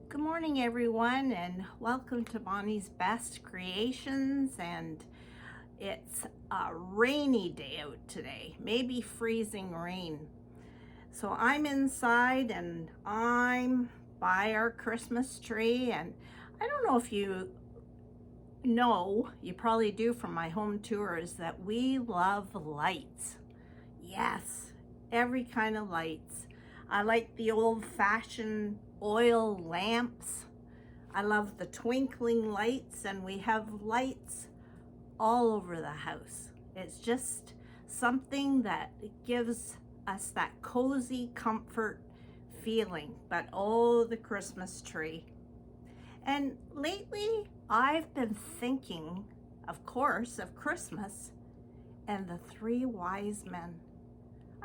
Good morning, everyone, and welcome to Bonnie's Best Creations. And it's a rainy day out today, maybe freezing rain. So I'm inside and I'm by our Christmas tree. And I don't know if you know, you probably do from my home tours, that we love lights. Yes, every kind of lights. I like the old-fashioned oil lamps. I love the twinkling lights, and we have lights all over the house. It's just something that gives us that cozy comfort feeling. But oh, the Christmas tree. And lately, I've been thinking, of course, of Christmas and the three wise men.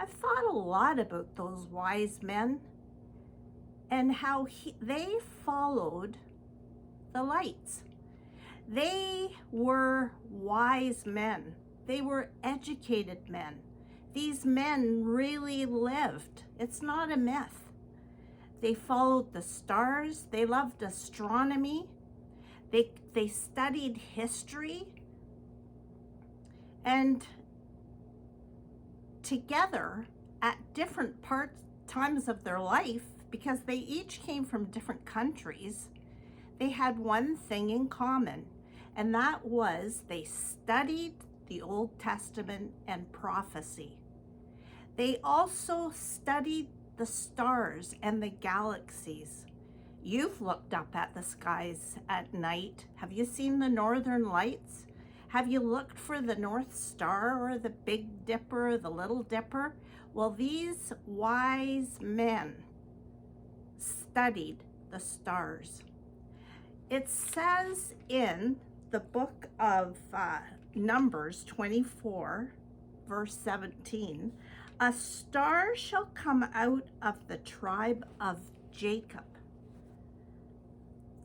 I've thought a lot about those wise men and how they followed the lights. They were wise men. They were educated men. These men really lived. It's not a myth. They followed the stars. They loved astronomy. They studied history. And together at different times of their life, because they each came from different countries, they had one thing in common, and that was they studied the Old Testament and prophecy. They also studied the stars and the galaxies. You've looked up at the skies at night. Have you seen the northern lights? Have you looked for the North Star or the Big Dipper or the Little Dipper? Well, these wise men studied the stars. It says in the book of Numbers 24, verse 17, "A star shall come out of the tribe of Jacob."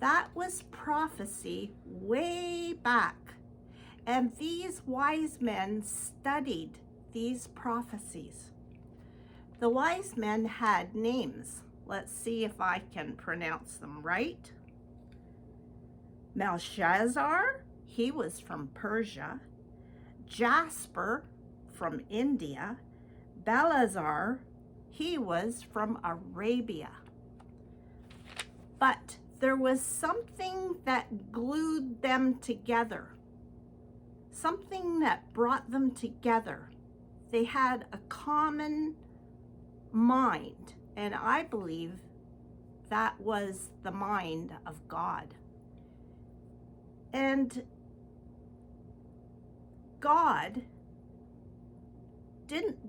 That was prophecy way back. And these wise men studied these prophecies. The wise men had names. Let's see if I can pronounce them right. Belshazzar, he was from Persia. Jasper, from India. Balazar, he was from Arabia. But there was something that glued them together. Something that brought them together. They had a common mind, and I believe that was the mind of God. And God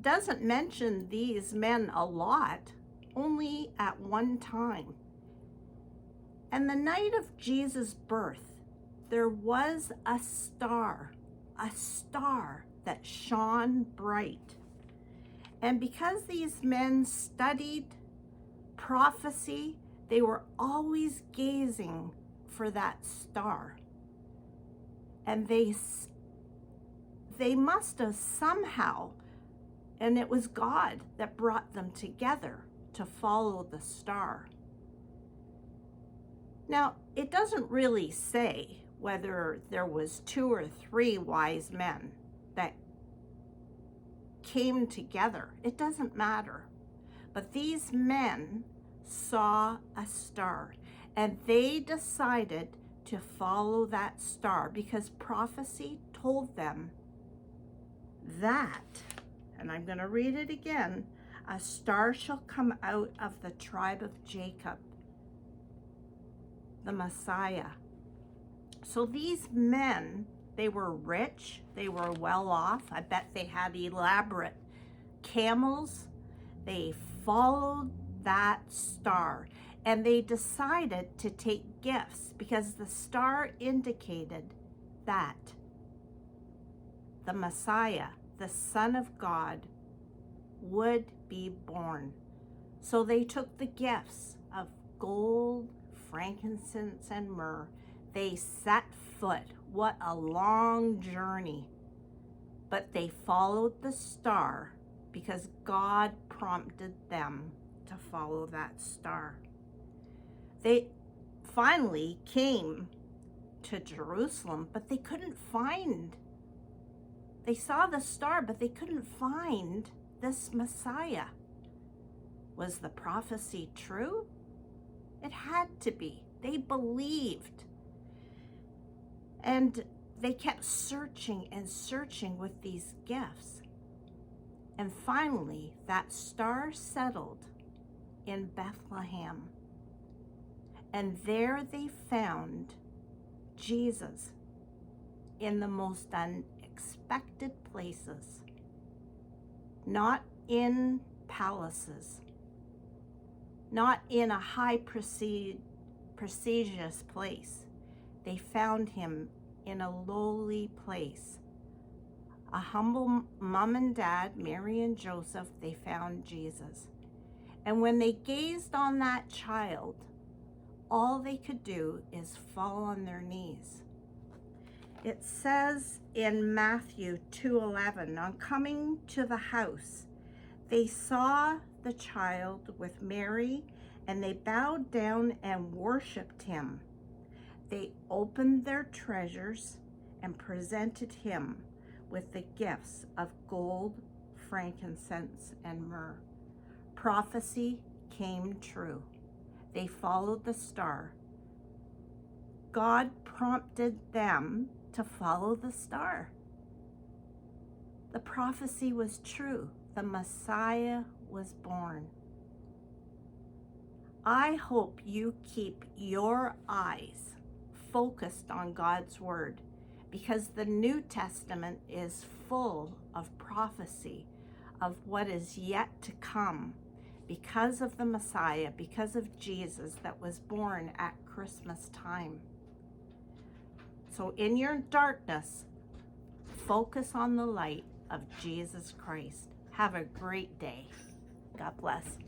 doesn't mention these men a lot, only at one time. And the night of Jesus' birth, there was a star that shone bright. And because these men studied prophecy, they were always gazing for that star. And they must have somehow, and it was God that brought them together to follow the star. Now, it doesn't really say whether there was 2 or 3 wise men that came together. It doesn't matter. But these men saw a star, and they decided to follow that star because prophecy told them that, and I'm going to read it again, "A star shall come out of the tribe of Jacob, the Messiah." So these men, they were rich, they were well off. I bet they had elaborate camels. They followed that star, and they decided to take gifts because the star indicated that the Messiah, the Son of God, would be born. So they took the gifts of gold, frankincense, and myrrh. They set foot. What a long journey. But they followed the star because God prompted them to follow that star. They finally came to Jerusalem, but they couldn't find. They saw the star, but they couldn't find this Messiah. Was the prophecy true? It had to be. They believed. And they kept searching and searching with these gifts. And finally, that star settled in Bethlehem. And there they found Jesus in the most unexpected places, not in palaces, not in a high prestigious place. They found him in a lowly place. A humble mom and dad, Mary and Joseph, they found Jesus. And when they gazed on that child, all they could do is fall on their knees. It says in Matthew 2:11, on coming to the house, they saw the child with Mary, and they bowed down and worshiped him. They opened their treasures and presented him with the gifts of gold, frankincense, and myrrh. Prophecy came true. They followed the star. God prompted them to follow the star. The prophecy was true. The Messiah was born. I hope you keep your eyes focused on God's word, because the New Testament is full of prophecy of what is yet to come because of the Messiah, because of Jesus that was born at Christmas time. So in your darkness, focus on the light of Jesus Christ. Have a great day. God bless.